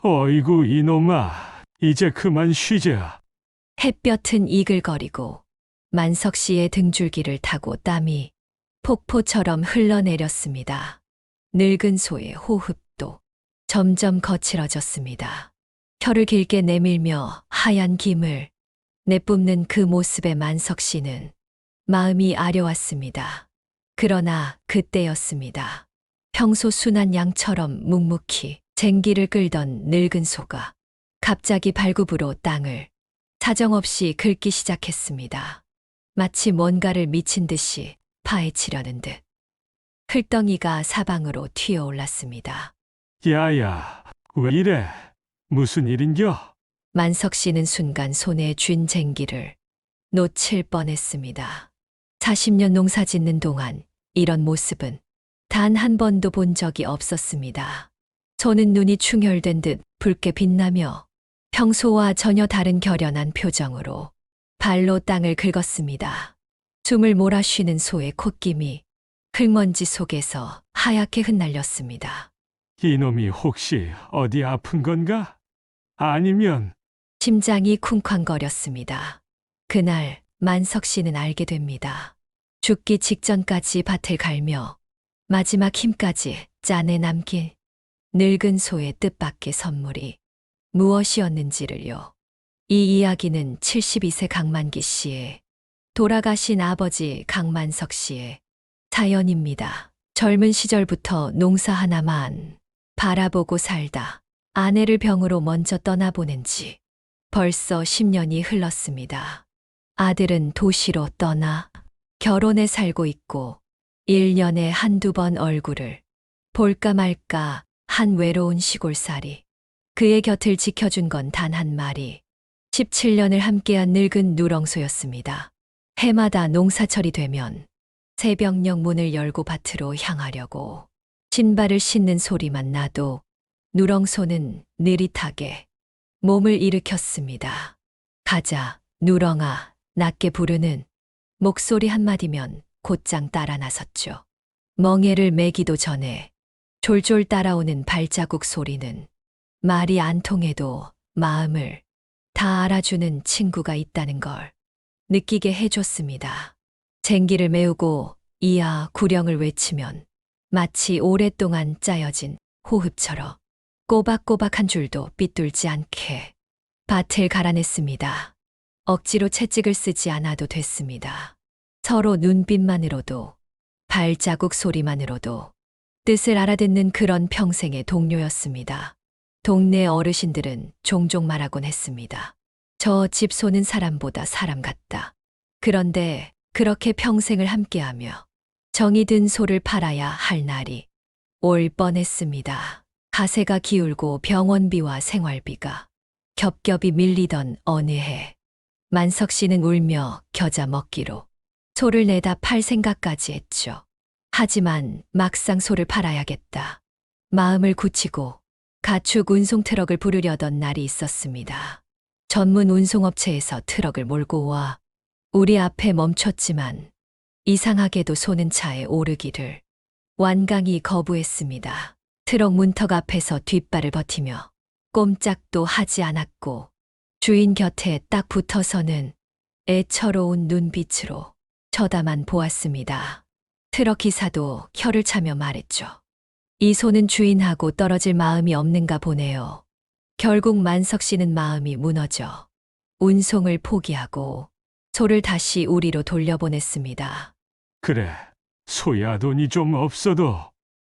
어이구 이놈아, 이제 그만 쉬자. 햇볕은 이글거리고 만석 씨의 등줄기를 타고 땀이 폭포처럼 흘러내렸습니다. 늙은 소의 호흡도 점점 거칠어졌습니다. 혀를 길게 내밀며 하얀 김을 내뿜는 그 모습에 만석 씨는 마음이 아려왔습니다. 그러나 그때였습니다. 평소 순한 양처럼 묵묵히 쟁기를 끌던 늙은 소가 갑자기 발굽으로 땅을 사정없이 긁기 시작했습니다. 마치 뭔가를 미친 듯이 파헤치려는 듯. 흘덩이가 사방으로 튀어올랐습니다. 야야, 왜 이래? 무슨 일인겨? 만석 씨는 순간 손에 쥔 쟁기를 놓칠 뻔했습니다. 40년 농사 짓는 동안 이런 모습은 단 한 번도 본 적이 없었습니다. 손은 눈이 충혈된 듯 붉게 빛나며 평소와 전혀 다른 결연한 표정으로 발로 땅을 긁었습니다. 숨을 몰아쉬는 소의 콧김이 흙먼지 속에서 하얗게 흩날렸습니다. 이놈이 혹시 어디 아픈 건가? 아니면 심장이 쿵쾅거렸습니다. 그날 만석 씨는 알게 됩니다. 죽기 직전까지 밭을 갈며 마지막 힘까지 짠해 남긴 늙은 소의 뜻밖의 선물이 무엇이었는지를요. 이 이야기는 72세 강만기 씨의 돌아가신 아버지 강만석 씨의 사연입니다. 젊은 시절부터 농사 하나만 바라보고 살다 아내를 병으로 먼저 떠나보낸 지 벌써 10년이 흘렀습니다. 아들은 도시로 떠나 결혼해 살고 있고 1년에 한두 번 얼굴을 볼까 말까 한 외로운 시골살이. 그의 곁을 지켜준 건 단 한 마리. 17년을 함께한 늙은 누렁소였습니다. 해마다 농사철이 되면 새벽녘 문을 열고 밭으로 향하려고 신발을 신는 소리만 나도 누렁소는 느릿하게 몸을 일으켰습니다. 가자, 누렁아, 낮게 부르는 목소리 한마디면 곧장 따라 나섰죠. 멍에를 매기도 전에 졸졸 따라오는 발자국 소리는 말이 안 통해도 마음을 다 알아주는 친구가 있다는 걸 느끼게 해줬습니다. 쟁기를 메우고 이야 구령을 외치면 마치 오랫동안 짜여진 호흡처럼 꼬박꼬박 한 줄도 삐뚤지 않게 밭을 갈아냈습니다. 억지로 채찍을 쓰지 않아도 됐습니다. 서로 눈빛만으로도 발자국 소리만으로도 뜻을 알아듣는 그런 평생의 동료였습니다. 동네 어르신들은 종종 말하곤 했습니다. 저 집 소는 사람보다 사람 같다. 그런데 그렇게 평생을 함께하며 정이 든 소를 팔아야 할 날이 올 뻔했습니다. 가세가 기울고 병원비와 생활비가 겹겹이 밀리던 어느 해 만석 씨는 울며 겨자 먹기로 소를 내다 팔 생각까지 했죠. 하지만 막상 소를 팔아야겠다. 마음을 굳히고 가축 운송 트럭을 부르려던 날이 있었습니다. 전문 운송업체에서 트럭을 몰고 와 우리 앞에 멈췄지만 이상하게도 소는 차에 오르기를 완강히 거부했습니다. 트럭 문턱 앞에서 뒷발을 버티며 꼼짝도 하지 않았고 주인 곁에 딱 붙어서는 애처로운 눈빛으로 쳐다만 보았습니다. 트럭 기사도 혀를 차며 말했죠. 이 소는 주인하고 떨어질 마음이 없는가 보네요. 결국 만석 씨는 마음이 무너져 운송을 포기하고 소를 다시 우리로 돌려보냈습니다. 그래, 소야 돈이 좀 없어도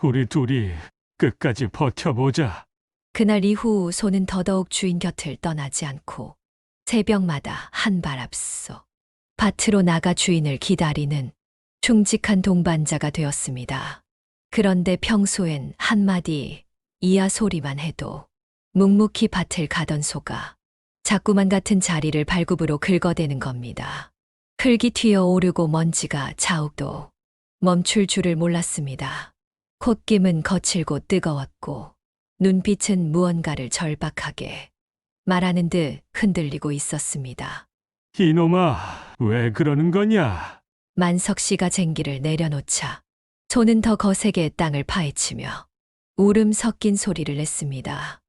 우리 둘이 끝까지 버텨보자. 그날 이후 소는 더더욱 주인 곁을 떠나지 않고 새벽마다 한 발 앞서 밭으로 나가 주인을 기다리는 충직한 동반자가 되었습니다. 그런데 평소엔 한마디 이야 소리만 해도 묵묵히 밭을 가던 소가 자꾸만 같은 자리를 발굽으로 긁어대는 겁니다. 흙이 튀어오르고 먼지가 자욱도 멈출 줄을 몰랐습니다. 콧김은 거칠고 뜨거웠고 눈빛은 무언가를 절박하게 말하는 듯 흔들리고 있었습니다. 이놈아, 왜 그러는 거냐? 만석 씨가 쟁기를 내려놓자 소는 더 거세게 땅을 파헤치며 울음 섞인 소리를 냈습니다.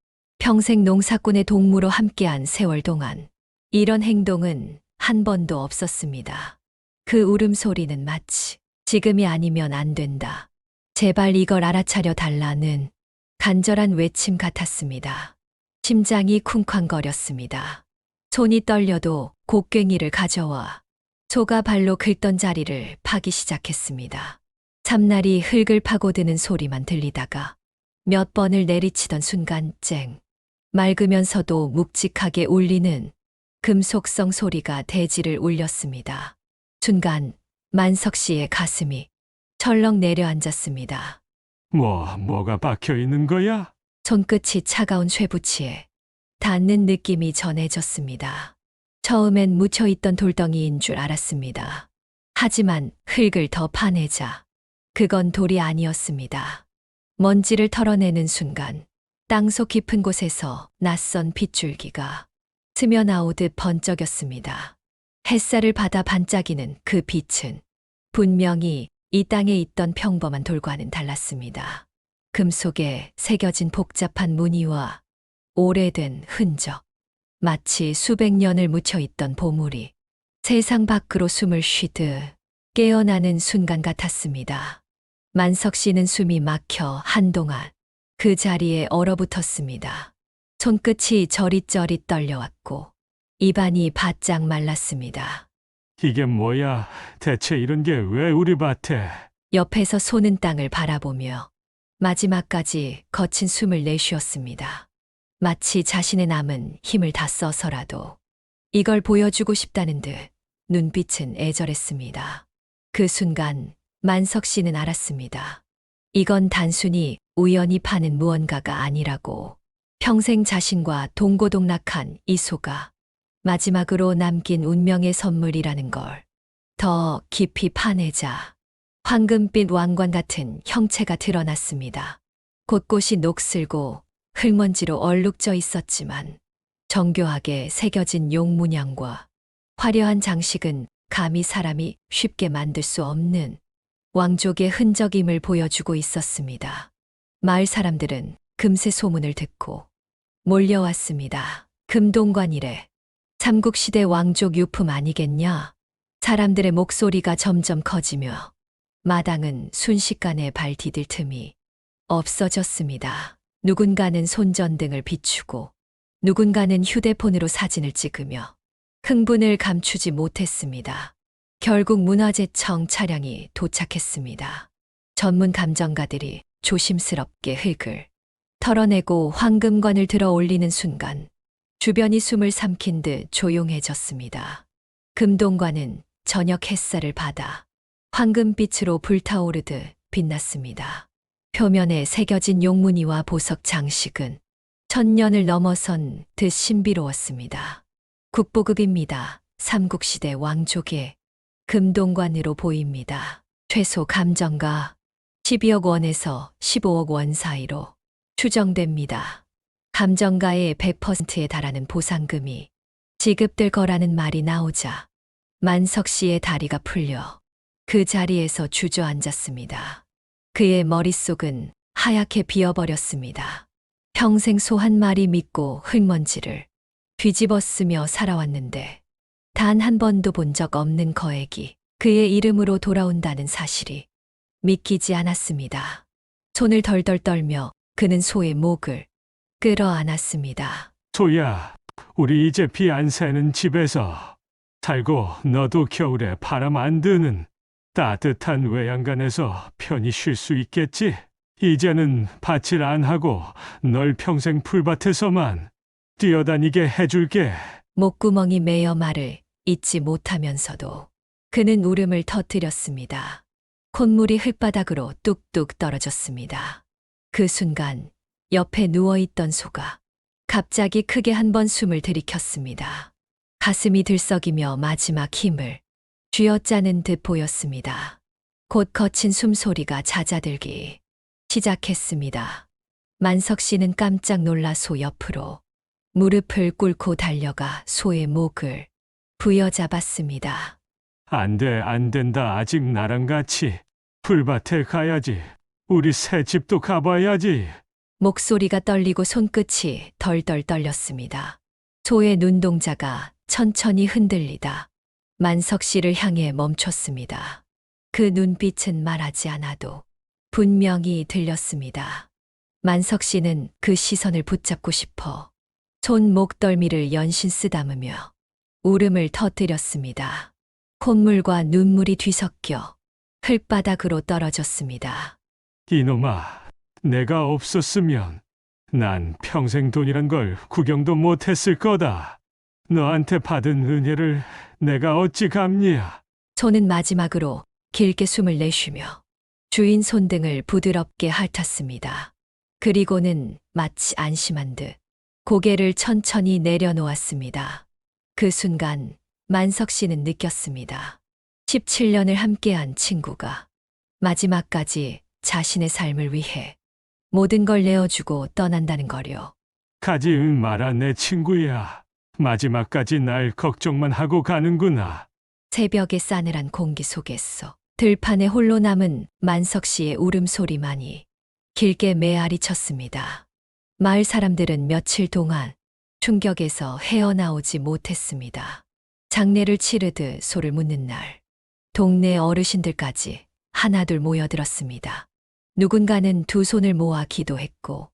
평생 농사꾼의 동무로 함께한 세월 동안 이런 행동은 한 번도 없었습니다. 그 울음소리는 마치 지금이 아니면 안 된다. 제발 이걸 알아차려 달라는 간절한 외침 같았습니다. 심장이 쿵쾅거렸습니다. 손이 떨려도 곡괭이를 가져와 소가 발로 긁던 자리를 파기 시작했습니다. 참날이 흙을 파고드는 소리만 들리다가 몇 번을 내리치던 순간 쨍 맑으면서도 묵직하게 울리는 금속성 소리가 대지를 울렸습니다. 순간 만석 씨의 가슴이 철렁 내려앉았습니다. 뭐가 박혀 있는 거야? 손끝이 차가운 쇠붙이에 닿는 느낌이 전해졌습니다. 처음엔 묻혀있던 돌덩이인 줄 알았습니다. 하지만 흙을 더 파내자 그건 돌이 아니었습니다. 먼지를 털어내는 순간 땅속 깊은 곳에서 낯선 빗줄기가 스며나오듯 번쩍였습니다. 햇살을 받아 반짝이는 그 빛은 분명히 이 땅에 있던 평범한 돌과는 달랐습니다. 금속에 새겨진 복잡한 무늬와 오래된 흔적, 마치 수백 년을 묻혀있던 보물이 세상 밖으로 숨을 쉬듯 깨어나는 순간 같았습니다. 만석 씨는 숨이 막혀 한동안 그 자리에 얼어붙었습니다. 손끝이 저릿저릿 떨려왔고 입안이 바짝 말랐습니다. 이게 뭐야? 대체 이런 게 왜 우리 밭에? 옆에서 소는 땅을 바라보며 마지막까지 거친 숨을 내쉬었습니다. 마치 자신의 남은 힘을 다 써서라도 이걸 보여주고 싶다는 듯 눈빛은 애절했습니다. 그 순간 만석 씨는 알았습니다. 이건 단순히 우연히 파는 무언가가 아니라고. 평생 자신과 동고동락한 이 소가 마지막으로 남긴 운명의 선물이라는 걸 더 깊이 파내자 황금빛 왕관 같은 형체가 드러났습니다. 곳곳이 녹슬고 흙먼지로 얼룩져 있었지만 정교하게 새겨진 용문양과 화려한 장식은 감히 사람이 쉽게 만들 수 없는 왕족의 흔적임을 보여주고 있었습니다. 마을 사람들은 금세 소문을 듣고 몰려왔습니다. 금동관이래. 삼국시대 왕족 유품 아니겠냐? 사람들의 목소리가 점점 커지며 마당은 순식간에 발 디딜 틈이 없어졌습니다. 누군가는 손전등을 비추고 누군가는 휴대폰으로 사진을 찍으며 흥분을 감추지 못했습니다. 결국 문화재청 차량이 도착했습니다. 전문 감정가들이 조심스럽게 흙을 털어내고 황금관을 들어 올리는 순간 주변이 숨을 삼킨 듯 조용해졌습니다. 금동관은 저녁 햇살을 받아 황금빛으로 불타오르듯 빛났습니다. 표면에 새겨진 용무늬와 보석 장식은 천년을 넘어선 듯 신비로웠습니다. 국보급입니다. 삼국시대 왕족의 금동관으로 보입니다. 최소 감정가 12억 원에서 15억 원 사이로 추정됩니다. 감정가의 100%에 달하는 보상금이 지급될 거라는 말이 나오자 만석 씨의 다리가 풀려 그 자리에서 주저앉았습니다. 그의 머릿속은 하얗게 비어버렸습니다. 평생 소 한 마리 믿고 흙먼지를 뒤집어쓰며 살아왔는데 단 한 번도 본 적 없는 거액이 그의 이름으로 돌아온다는 사실이 믿기지 않았습니다. 손을 덜덜 떨며 그는 소의 목을 끌어안았습니다. 소야, 우리 이제 비 안 새는 집에서 살고 너도 겨울에 바람 안 드는 따뜻한 외양간에서 편히 쉴 수 있겠지? 이제는 밭일 안 하고 널 평생 풀밭에서만 뛰어다니게 해줄게. 목구멍이 메어 말을 잇지 못하면서도 그는 울음을 터뜨렸습니다. 콧물이 흙바닥으로 뚝뚝 떨어졌습니다. 그 순간 옆에 누워있던 소가 갑자기 크게 한 번 숨을 들이켰습니다. 가슴이 들썩이며 마지막 힘을 쥐어짜는 듯 보였습니다. 곧 거친 숨소리가 잦아들기 시작했습니다. 만석 씨는 깜짝 놀라 소 옆으로 무릎을 꿇고 달려가 소의 목을 부여잡았습니다. 안 돼, 안 된다. 아직 나랑 같이 풀밭에 가야지. 우리 새 집도 가봐야지. 목소리가 떨리고 손끝이 덜덜 떨렸습니다. 소의 눈동자가 천천히 흔들리다 만석 씨를 향해 멈췄습니다. 그 눈빛은 말하지 않아도 분명히 들렸습니다. 만석 씨는 그 시선을 붙잡고 싶어 손 목덜미를 연신 쓰다무며 울음을 터뜨렸습니다. 콧물과 눈물이 뒤섞여 흘바닥으로 떨어졌습니다. 이놈아, 내가 없었으면 난 평생 돈이란 걸 구경도 못했을 거다. 너한테 받은 은혜를 내가 어찌 갚냐. 소는 마지막으로 길게 숨을 내쉬며 주인 손등을 부드럽게 핥았습니다. 그리고는 마치 안심한 듯 고개를 천천히 내려놓았습니다. 그 순간 만석 씨는 느꼈습니다. 17년을 함께한 친구가 마지막까지 자신의 삶을 위해 모든 걸 내어주고 떠난다는 거려. 가지 마라 내 친구야. 마지막까지 날 걱정만 하고 가는구나. 새벽의 싸늘한 공기 속에서 들판에 홀로 남은 만석 씨의 울음소리만이 길게 메아리 쳤습니다. 마을 사람들은 며칠 동안 충격에서 헤어나오지 못했습니다. 장례를 치르듯 소를 묻는 날, 동네 어르신들까지 하나둘 모여들었습니다. 누군가는 두 손을 모아 기도했고,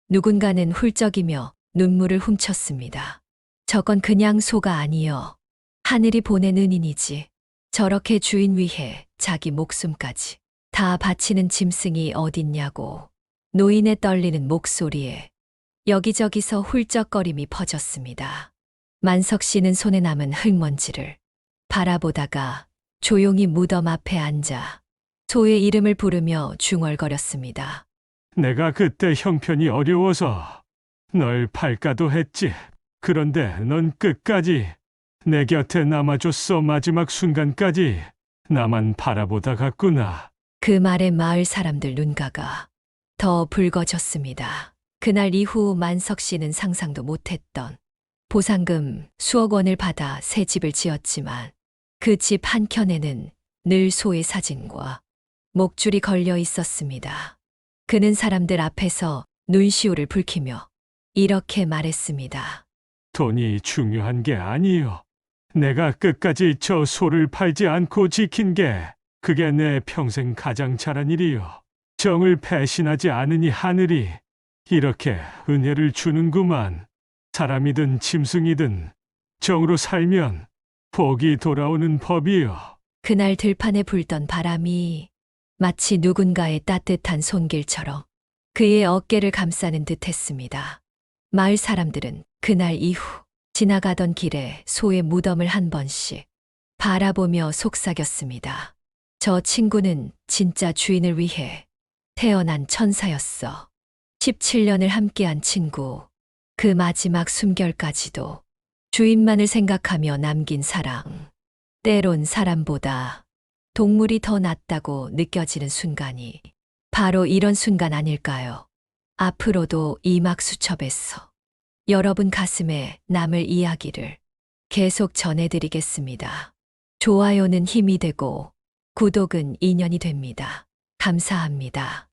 누군가는 훌쩍이며 눈물을 훔쳤습니다. 저건 그냥 소가 아니여 하늘이 보낸 은인이지. 저렇게 주인 위해 자기 목숨까지 다 바치는 짐승이 어딨냐고. 노인의 떨리는 목소리에 여기저기서 훌쩍거림이 퍼졌습니다. 만석 씨는 손에 남은 흙먼지를 바라보다가 조용히 무덤 앞에 앉아 소의 이름을 부르며 중얼거렸습니다. 내가 그때 형편이 어려워서 널 팔까도 했지. 그런데 넌 끝까지 내 곁에 남아줬어. 마지막 순간까지 나만 바라보다 갔구나. 그 말에 마을 사람들 눈가가 더 붉어졌습니다. 그날 이후 만석 씨는 상상도 못했던 보상금 수억 원을 받아 새 집을 지었지만 그 집 한켠에는 늘 소의 사진과 목줄이 걸려 있었습니다. 그는 사람들 앞에서 눈시울을 붉히며 이렇게 말했습니다. 돈이 중요한 게 아니요. 내가 끝까지 저 소를 팔지 않고 지킨 게 그게 내 평생 가장 잘한 일이요. 정을 배신하지 않으니 하늘이 이렇게 은혜를 주는구만. 사람이든 짐승이든 정으로 살면 복이 돌아오는 법이요. 그날 들판에 불던 바람이 마치 누군가의 따뜻한 손길처럼 그의 어깨를 감싸는 듯 했습니다. 마을 사람들은 그날 이후 지나가던 길에 소의 무덤을 한 번씩 바라보며 속삭였습니다. 저 친구는 진짜 주인을 위해 태어난 천사였어. 17년을 함께한 친구, 그 마지막 숨결까지도 주인만을 생각하며 남긴 사랑. 때론 사람보다 동물이 더 낫다고 느껴지는 순간이 바로 이런 순간 아닐까요? 앞으로도 이 막수첩에서 여러분 가슴에 남을 이야기를 계속 전해드리겠습니다. 좋아요는 힘이 되고 구독은 인연이 됩니다. 감사합니다.